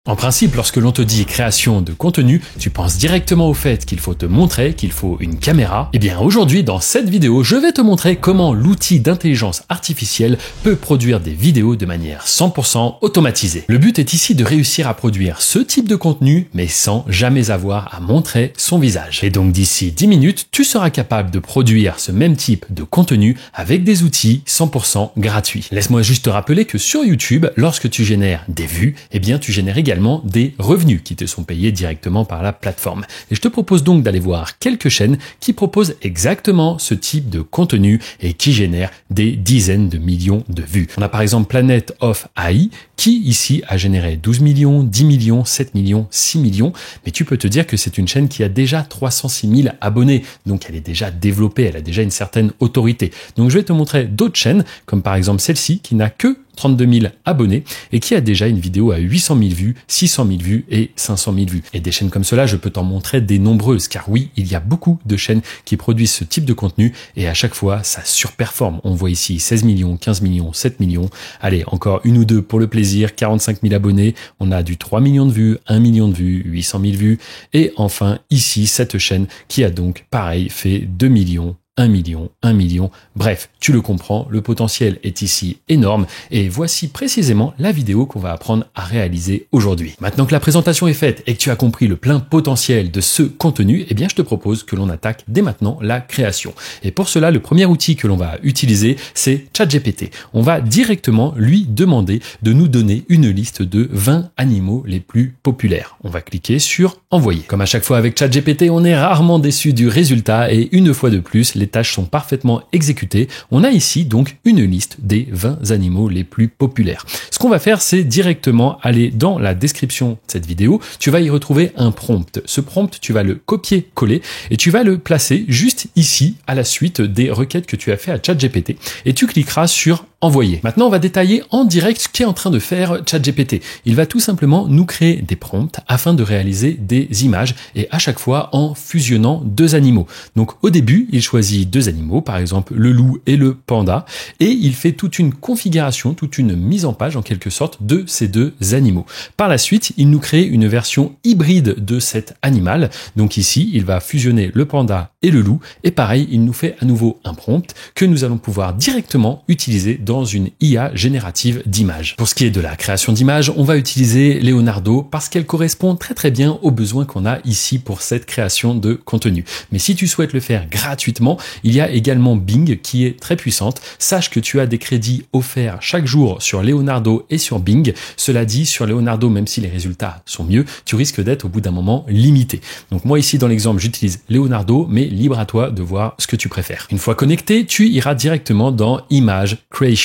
En principe, lorsque l'on te dit création de contenu, tu penses directement au fait qu'il faut te montrer, qu'il faut une caméra. Eh bien aujourd'hui, dans cette vidéo, je vais te montrer comment l'outil d'intelligence artificielle peut produire des vidéos de manière 100% automatisée. Le but est ici de réussir à produire ce type de contenu, mais sans jamais avoir à montrer son visage. Et donc d'ici 10 minutes, tu seras capable de produire ce même type de contenu avec des outils 100% gratuits. Laisse-moi juste te rappeler que sur YouTube, lorsque tu génères des vues, eh bien tu génères également des revenus qui te sont payés directement par la plateforme. Et je te propose donc d'aller voir quelques chaînes qui proposent exactement ce type de contenu et qui génèrent des dizaines de millions de vues. On a par exemple Planet of AI qui ici a généré 12 millions, 10 millions, 7 millions, 6 millions. Mais tu peux te dire que c'est une chaîne qui a déjà 306 000 abonnés. Donc elle est déjà développée, elle a déjà une certaine autorité. Donc je vais te montrer d'autres chaînes comme par exemple celle-ci qui n'a que 32 000 abonnés et qui a déjà une vidéo à 800 000 vues, 600 000 vues et 500 000 vues. Et des chaînes comme cela, je peux t'en montrer des nombreuses car oui, il y a beaucoup de chaînes qui produisent ce type de contenu et à chaque fois, ça surperforme. On voit ici 16 millions, 15 millions, 7 millions. Allez, encore une ou deux pour le plaisir, 45 000 abonnés. On a du 3 millions de vues, 1 million de vues, 800 000 vues. Et enfin, ici, cette chaîne qui a donc, pareil, fait 2 millions. 1 million, 1 million, bref, tu le comprends, le potentiel est ici énorme et voici précisément la vidéo qu'on va apprendre à réaliser aujourd'hui. Maintenant que la présentation est faite et que tu as compris le plein potentiel de ce contenu, eh bien je te propose que l'on attaque dès maintenant la création. Et pour cela, le premier outil que l'on va utiliser, c'est ChatGPT. On va directement lui demander de nous donner une liste de 20 animaux les plus populaires. On va cliquer sur envoyer. Comme à chaque fois avec ChatGPT, on est rarement déçu du résultat et une fois de plus, les tâches sont parfaitement exécutées. On a ici donc une liste des 20 animaux les plus populaires. Ce qu'on va faire, c'est directement aller dans la description de cette vidéo. Tu vas y retrouver un prompt. Ce prompt, tu vas le copier-coller et tu vas le placer juste ici à la suite des requêtes que tu as fait à ChatGPT et tu cliqueras sur envoyer. Maintenant, on va détailler en direct ce qu'est en train de faire ChatGPT. Il va tout simplement nous créer des prompts afin de réaliser des images et à chaque fois en fusionnant deux animaux. Donc au début, il choisit deux animaux, par exemple le loup et le panda, et il fait toute une configuration, toute une mise en page en quelque sorte de ces deux animaux. Par la suite, il nous crée une version hybride de cet animal. Donc ici, il va fusionner le panda et le loup, et pareil, il nous fait à nouveau un prompt que nous allons pouvoir directement utiliser dans une IA générative d'images. Pour ce qui est de la création d'images, on va utiliser Leonardo parce qu'elle correspond très bien aux besoins qu'on a ici pour cette création de contenu. Mais si tu souhaites le faire gratuitement, il y a également Bing qui est très puissante. Sache que tu as des crédits offerts chaque jour sur Leonardo et sur Bing. Cela dit, sur Leonardo, même si les résultats sont mieux, tu risques d'être au bout d'un moment limité. Donc moi ici dans l'exemple, j'utilise Leonardo, mais libre à toi de voir ce que tu préfères. Une fois connecté, tu iras directement dans Image Creation.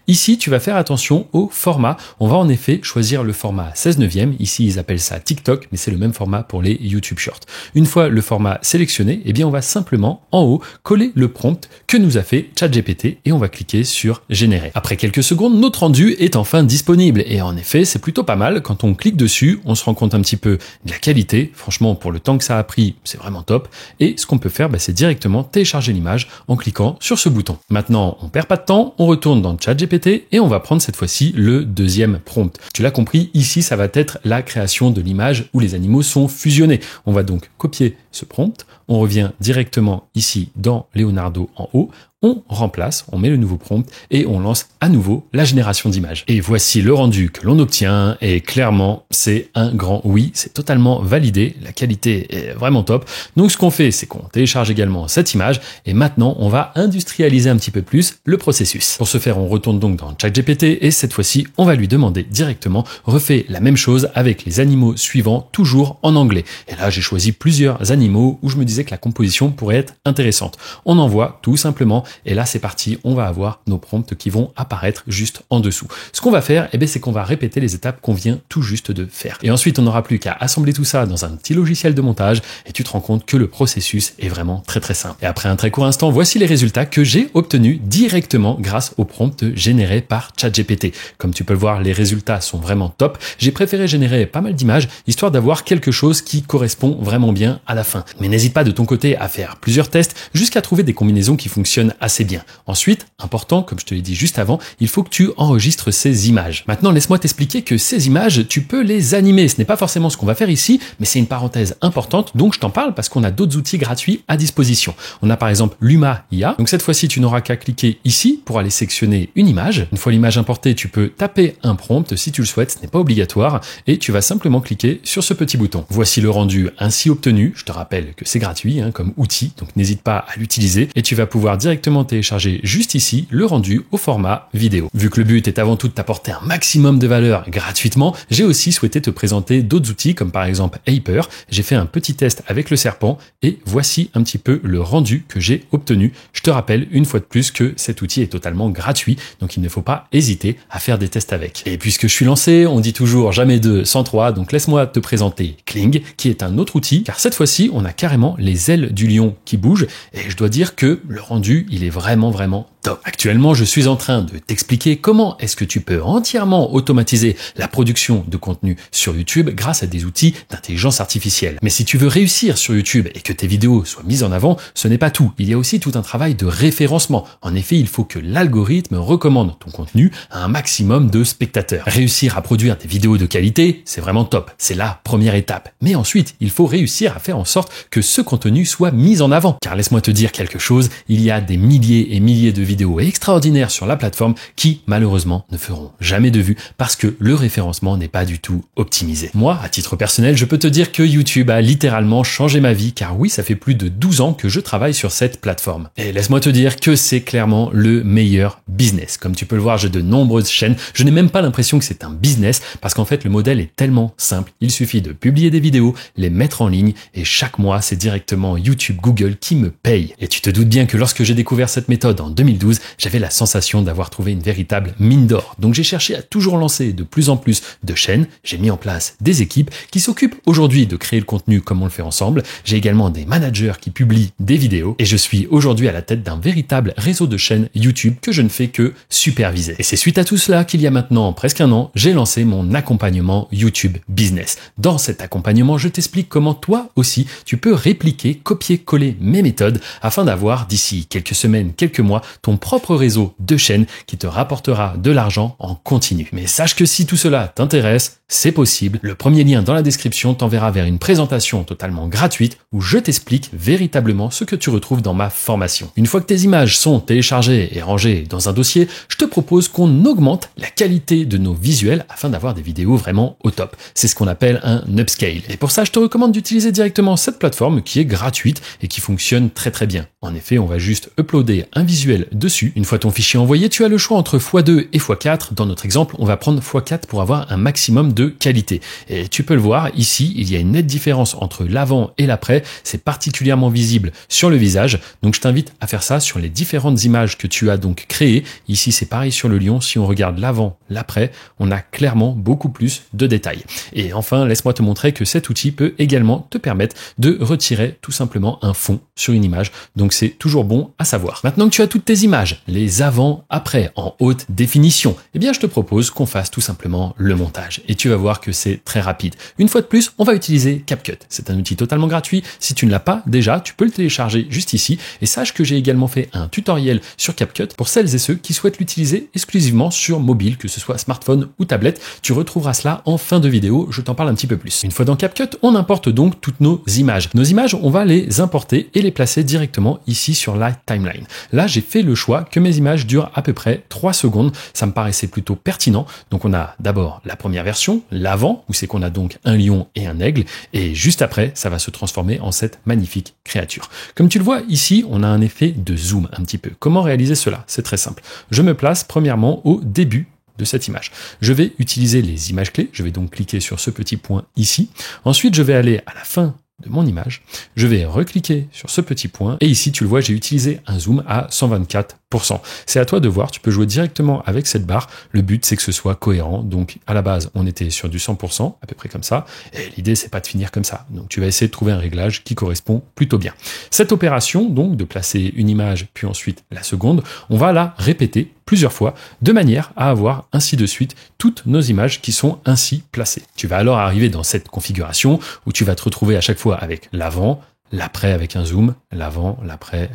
Ici, tu vas faire attention au format. On va en effet choisir le format 16:9. Ici, ils appellent ça TikTok, mais c'est le même format pour les YouTube Shorts. Une fois le format sélectionné, eh bien, on va simplement en haut coller le prompt que nous a fait ChatGPT et on va cliquer sur générer. Après quelques secondes, notre rendu est enfin disponible et en effet, c'est plutôt pas mal. Quand on clique dessus, on se rend compte un petit peu de la qualité. Franchement, pour le temps que ça a pris, c'est vraiment top. Et ce qu'on peut faire, c'est directement télécharger l'image en cliquant sur ce bouton. Maintenant, on perd pas de temps, on retourne dans ChatGPT et on va prendre cette fois-ci le deuxième prompt. Tu l'as compris, ici ça va être la création de l'image où les animaux sont fusionnés. On va donc copier ce prompt, on revient directement ici dans Leonardo en haut, on remplace, on met le nouveau prompt et on lance à nouveau la génération d'images. Et voici le rendu que l'on obtient et clairement c'est un grand oui, c'est totalement validé, la qualité est vraiment top. Donc ce qu'on fait, c'est qu'on télécharge également cette image et maintenant on va industrialiser un petit peu plus le processus. Pour ce faire, on retourne donc dans ChatGPT et cette fois-ci, on va lui demander directement, refais la même chose avec les animaux suivants, toujours en anglais. Et là, j'ai choisi plusieurs animaux où je me disais que la composition pourrait être intéressante. On envoie tout simplement. Et là, c'est parti, on va avoir nos prompts qui vont apparaître juste en dessous. Ce qu'on va faire, c'est qu'on va répéter les étapes qu'on vient tout juste de faire. Et ensuite, on n'aura plus qu'à assembler tout ça dans un petit logiciel de montage et tu te rends compte que le processus est vraiment très simple. Et après un très court instant, voici les résultats que j'ai obtenus directement grâce au prompt généré par ChatGPT. Comme tu peux le voir, les résultats sont vraiment top. J'ai préféré générer pas mal d'images, histoire d'avoir quelque chose qui correspond vraiment bien à la fin. Mais n'hésite pas de ton côté à faire plusieurs tests jusqu'à trouver des combinaisons qui fonctionnent assez bien. Ensuite, important, comme je te l'ai dit juste avant, il faut que tu enregistres ces images. Maintenant, laisse-moi t'expliquer que ces images, tu peux les animer. Ce n'est pas forcément ce qu'on va faire ici, mais c'est une parenthèse importante, donc je t'en parle parce qu'on a d'autres outils gratuits à disposition. On a par exemple Luma IA. Donc cette fois-ci, tu n'auras qu'à cliquer ici pour aller sélectionner une image. Une fois l'image importée, tu peux taper un prompt si tu le souhaites, ce n'est pas obligatoire, et tu vas simplement cliquer sur ce petit bouton. Voici le rendu ainsi obtenu. Je te rappelle que c'est gratuit comme outil, donc n'hésite pas à l'utiliser, et tu vas pouvoir directement télécharger juste ici le rendu au format vidéo. Vu que le but est avant tout de t'apporter un maximum de valeur gratuitement, j'ai aussi souhaité te présenter d'autres outils comme par exemple Hyper. J'ai fait un petit test avec le serpent et voici un petit peu le rendu que j'ai obtenu. Je te rappelle une fois de plus que cet outil est totalement gratuit, donc il ne faut pas hésiter à faire des tests avec. Et puisque je suis lancé, on dit toujours jamais deux sans trois, donc laisse-moi te présenter Kling, qui est un autre outil, car cette fois-ci, on a carrément les ailes du lion qui bougent, et je dois dire que le rendu, il est vraiment top. Actuellement, je suis en train de t'expliquer comment est-ce que tu peux entièrement automatiser la production de contenu sur YouTube grâce à des outils d'intelligence artificielle. Mais si tu veux réussir sur YouTube et que tes vidéos soient mises en avant, ce n'est pas tout. Il y a aussi tout un travail de référencement. En effet, il faut que l'algorithme recommande ton contenu à un maximum de spectateurs. Réussir à produire des vidéos de qualité, c'est vraiment top. C'est la première étape. Mais ensuite, il faut réussir à faire en sorte que ce contenu soit mis en avant. Car laisse-moi te dire quelque chose, il y a des milliers et milliers de vidéos extraordinaires sur la plateforme qui, malheureusement, ne feront jamais de vues parce que le référencement n'est pas du tout optimisé. Moi, à titre personnel, je peux te dire que YouTube a littéralement changé ma vie car oui, ça fait plus de 12 ans que je travaille sur cette plateforme. Et laisse-moi te dire que c'est clairement le meilleur business. Comme tu peux le voir, j'ai de nombreuses chaînes. Je n'ai même pas l'impression que c'est un business parce qu'en fait, le modèle est tellement simple. Il suffit de publier des vidéos, les mettre en ligne et chaque mois, c'est directement YouTube, Google qui me paye. Et tu te doutes bien que lorsque j'ai découvert cette méthode en 2012, j'avais la sensation d'avoir trouvé une véritable mine d'or. Donc j'ai cherché à toujours lancer de plus en plus de chaînes. J'ai mis en place des équipes qui s'occupent aujourd'hui de créer le contenu comme on le fait ensemble. J'ai également des managers qui publient des vidéos et je suis aujourd'hui à la tête d'un véritable réseau de chaînes YouTube que je ne fais que superviser. Et c'est suite à tout cela qu'il y a maintenant presque un an, j'ai lancé mon accompagnement YouTube Business. Dans cet accompagnement, je t'explique comment toi aussi tu peux répliquer, copier-coller mes méthodes afin d'avoir d'ici quelques semaines, quelques mois, ton propre réseau de chaînes qui te rapportera de l'argent en continu. Mais sache que si tout cela t'intéresse, c'est possible. Le premier lien dans la description t'enverra vers une présentation totalement gratuite où je t'explique véritablement ce que tu retrouves dans ma formation. Une fois que tes images sont téléchargées et rangées dans un dossier, je te propose qu'on augmente la qualité de nos visuels afin d'avoir des vidéos vraiment au top. C'est ce qu'on appelle un upscale. Et pour ça, je te recommande d'utiliser directement cette plateforme qui est gratuite et qui fonctionne très bien. En effet, on va juste uploader un visuel dessus. Une fois ton fichier envoyé, tu as le choix entre x2 et x4. Dans notre exemple, on va prendre x4 pour avoir un maximum de qualité. Et tu peux le voir, ici, il y a une nette différence entre l'avant et l'après. C'est particulièrement visible sur le visage. Donc, je t'invite à faire ça sur les différentes images que tu as donc créées. Ici, c'est pareil sur le lion. Si on regarde l'avant, l'après, on a clairement beaucoup plus de détails. Et enfin, laisse-moi te montrer que cet outil peut également te permettre de retirer tout simplement un fond sur une image. Donc, c'est toujours bon à savoir. Maintenant que tu as toutes tes images, les avant, après, en haute définition, eh bien, je te propose qu'on fasse tout simplement le montage. Et tu vas voir que c'est très rapide. Une fois de plus, on va utiliser CapCut. C'est un outil totalement gratuit. Si tu ne l'as pas déjà, tu peux le télécharger juste ici. Et sache que j'ai également fait un tutoriel sur CapCut pour celles et ceux qui souhaitent l'utiliser exclusivement sur mobile, que ce soit smartphone ou tablette. Tu retrouveras cela en fin de vidéo. Je t'en parle un petit peu plus. Une fois dans CapCut, on importe donc toutes nos images. Nos images, on va les importer et les placer directement ici sur la timeline. Là, j'ai fait le choix que mes images durent à peu près 3 secondes. Ça me paraissait plutôt pertinent. Donc, on a d'abord la première version, l'avant, où c'est qu'on a donc un lion et un aigle. Et juste après, ça va se transformer en cette magnifique créature. Comme tu le vois ici, on a un effet de zoom un petit peu. Comment réaliser cela? C'est très simple. Je me place premièrement au début de cette image. Je vais utiliser les images clés. Je vais donc cliquer sur ce petit point ici. Ensuite, je vais aller à la fin de mon image. Je vais recliquer sur ce petit point et ici, tu le vois, j'ai utilisé un zoom à 124%. C'est à toi de voir, tu peux jouer directement avec cette barre. Le but, c'est que ce soit cohérent. Donc, à la base, on était sur du 100%, à peu près comme ça. Et l'idée, c'est pas de finir comme ça. Donc, tu vas essayer de trouver un réglage qui correspond plutôt bien. Cette opération, donc, de placer une image, puis ensuite la seconde, on va la répéter plusieurs fois, de manière à avoir ainsi de suite toutes nos images qui sont ainsi placées. Tu vas alors arriver dans cette configuration où tu vas te retrouver à chaque fois avec l'avant, l'après avec un zoom, l'avant, l'après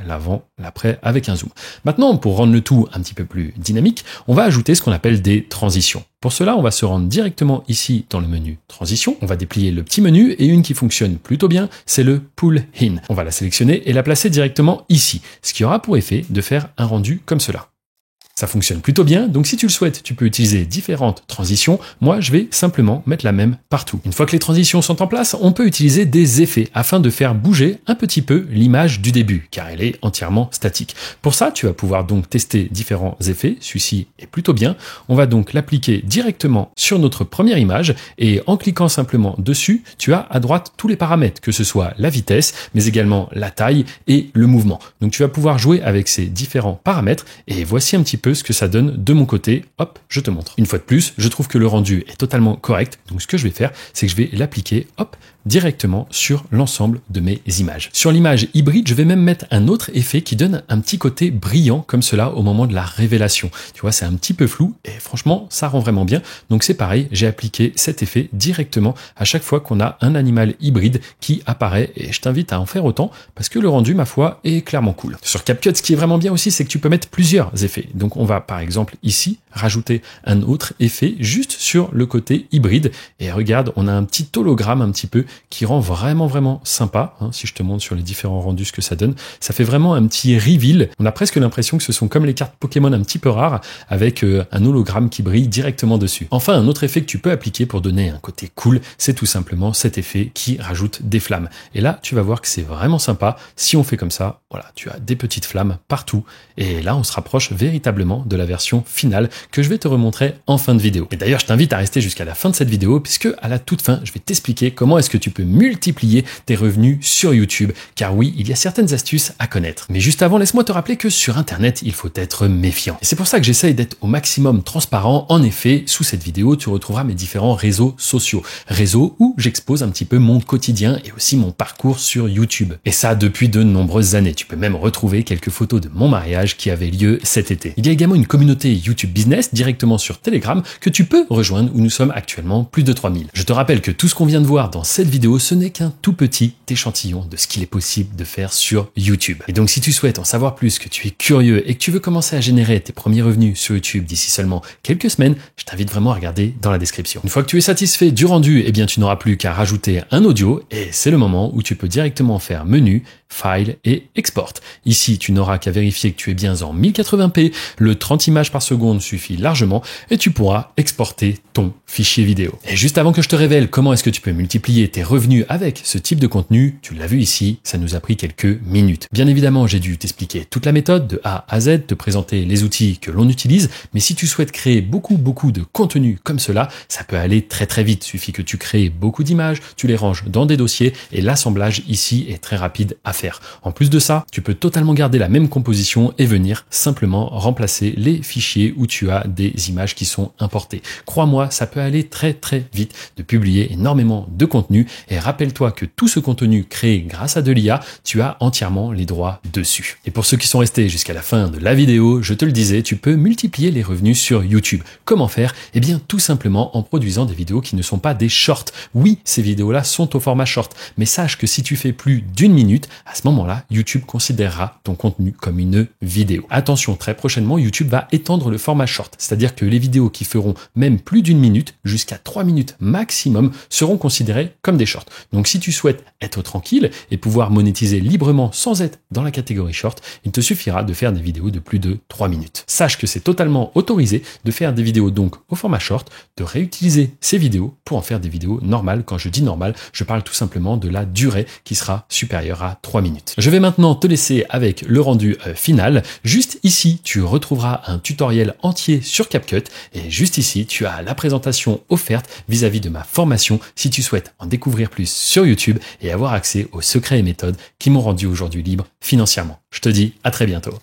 avec un zoom. Maintenant, pour rendre le tout un petit peu plus dynamique, on va ajouter ce qu'on appelle des transitions. Pour cela, on va se rendre directement ici dans le menu Transition. On va déplier le petit menu et une qui fonctionne plutôt bien, c'est le Pull In. On va la sélectionner et la placer directement ici, ce qui aura pour effet de faire un rendu comme cela. Ça fonctionne plutôt bien, donc si tu le souhaites, tu peux utiliser différentes transitions. Moi, je vais simplement mettre la même partout. Une fois que les transitions sont en place, on peut utiliser des effets afin de faire bouger un petit peu l'image du début, car elle est entièrement statique. Pour ça, tu vas pouvoir donc tester différents effets. Celui-ci est plutôt bien. On va donc l'appliquer directement sur notre première image et en cliquant simplement dessus, tu as à droite tous les paramètres, que ce soit la vitesse, mais également la taille et le mouvement. Donc tu vas pouvoir jouer avec ces différents paramètres et voici un petit peu ce que ça donne de mon côté. Hop, je te montre. Une fois de plus, je trouve que le rendu est totalement correct. Donc ce que je vais faire, c'est que je vais l'appliquer, hop, directement sur l'ensemble de mes images. Sur l'image hybride, je vais même mettre un autre effet qui donne un petit côté brillant comme cela au moment de la révélation. Tu vois, c'est un petit peu flou et franchement, ça rend vraiment bien. Donc c'est pareil, j'ai appliqué cet effet directement à chaque fois qu'on a un animal hybride qui apparaît et je t'invite à en faire autant parce que le rendu, ma foi, est clairement cool. Sur CapCut, ce qui est vraiment bien aussi, c'est que tu peux mettre plusieurs effets. Donc on va par exemple ici rajouter un autre effet juste sur le côté hybride et regarde, on a un petit hologramme un petit peu qui rend vraiment sympa. Si je te montre sur les différents rendus ce que ça donne, ça fait vraiment un petit reveal. On a presque l'impression que ce sont comme les cartes Pokémon un petit peu rares avec un hologramme qui brille directement dessus. Enfin, un autre effet que tu peux appliquer pour donner un côté cool, c'est tout simplement cet effet qui rajoute des flammes. Et là, tu vas voir que c'est vraiment sympa. Si on fait comme ça, voilà, tu as des petites flammes partout. Et là, on se rapproche véritablement de la version finale que je vais te remontrer en fin de vidéo. Et d'ailleurs, je t'invite à rester jusqu'à la fin de cette vidéo puisque à la toute fin, je vais t'expliquer comment est-ce que tu peux multiplier tes revenus sur YouTube. Car oui, il y a certaines astuces à connaître. Mais juste avant, laisse-moi te rappeler que sur Internet, il faut être méfiant. Et c'est pour ça que j'essaye d'être au maximum transparent. En effet, sous cette vidéo, tu retrouveras mes différents réseaux sociaux. Réseaux où j'expose un petit peu mon quotidien et aussi mon parcours sur YouTube. Et ça depuis de nombreuses années. Tu peux même retrouver quelques photos de mon mariage qui avait lieu cet été. Il y a également une communauté YouTube Business directement sur Telegram que tu peux rejoindre où nous sommes actuellement plus de 3000. Je te rappelle que tout ce qu'on vient de voir dans cette vidéo, ce n'est qu'un tout petit échantillon de ce qu'il est possible de faire sur YouTube. Et donc si tu souhaites en savoir plus, que tu es curieux et que tu veux commencer à générer tes premiers revenus sur YouTube d'ici seulement quelques semaines, je t'invite vraiment à regarder dans la description. Une fois que tu es satisfait du rendu, eh bien tu n'auras plus qu'à rajouter un audio et c'est le moment où tu peux directement faire menu, File et Export. Ici, tu n'auras qu'à vérifier que tu es bien en 1080p, le 30 images par seconde suffit largement et tu pourras exporter ton fichier vidéo. Et juste avant que je te révèle comment est-ce que tu peux multiplier tes revenus avec ce type de contenu, tu l'as vu ici, ça nous a pris quelques minutes. Bien évidemment, j'ai dû t'expliquer toute la méthode de A à Z, te présenter les outils que l'on utilise, mais si tu souhaites créer beaucoup de contenu comme cela, ça peut aller très vite. Il suffit que tu crées beaucoup d'images, tu les ranges dans des dossiers et l'assemblage ici est très rapide à faire. En plus de ça, tu peux totalement garder la même composition et venir simplement remplacer les fichiers où tu as des images qui sont importées. Crois-moi, ça peut aller très vite de publier énormément de contenu et rappelle-toi que tout ce contenu créé grâce à de l'IA, tu as entièrement les droits dessus. Et pour ceux qui sont restés jusqu'à la fin de la vidéo, je te le disais, tu peux multiplier les revenus sur YouTube. Comment faire? Eh bien, tout simplement en produisant des vidéos qui ne sont pas des shorts. Oui, ces vidéos-là sont au format short, mais sache que si tu fais plus d'1 minute, à ce moment-là, YouTube considérera ton contenu comme une vidéo. Attention, très prochainement, YouTube va étendre le format short, c'est-à-dire que les vidéos qui feront même plus d'1 minute, jusqu'à 3 minutes maximum, seront considérées comme des shorts. Donc si tu souhaites être tranquille et pouvoir monétiser librement sans être dans la catégorie short, il te suffira de faire des vidéos de plus de 3 minutes. Sache que c'est totalement autorisé de faire des vidéos donc au format short, de réutiliser ces vidéos pour en faire des vidéos normales. Quand je dis normales, je parle tout simplement de la durée qui sera supérieure à 3 minutes. Je vais maintenant te laisser avec le rendu final. Juste ici, tu retrouveras un tutoriel entier sur CapCut et juste ici, tu as la présentation offerte vis-à-vis de ma formation si tu souhaites en découvrir plus sur YouTube et avoir accès aux secrets et méthodes qui m'ont rendu aujourd'hui libre financièrement. Je te dis à très bientôt.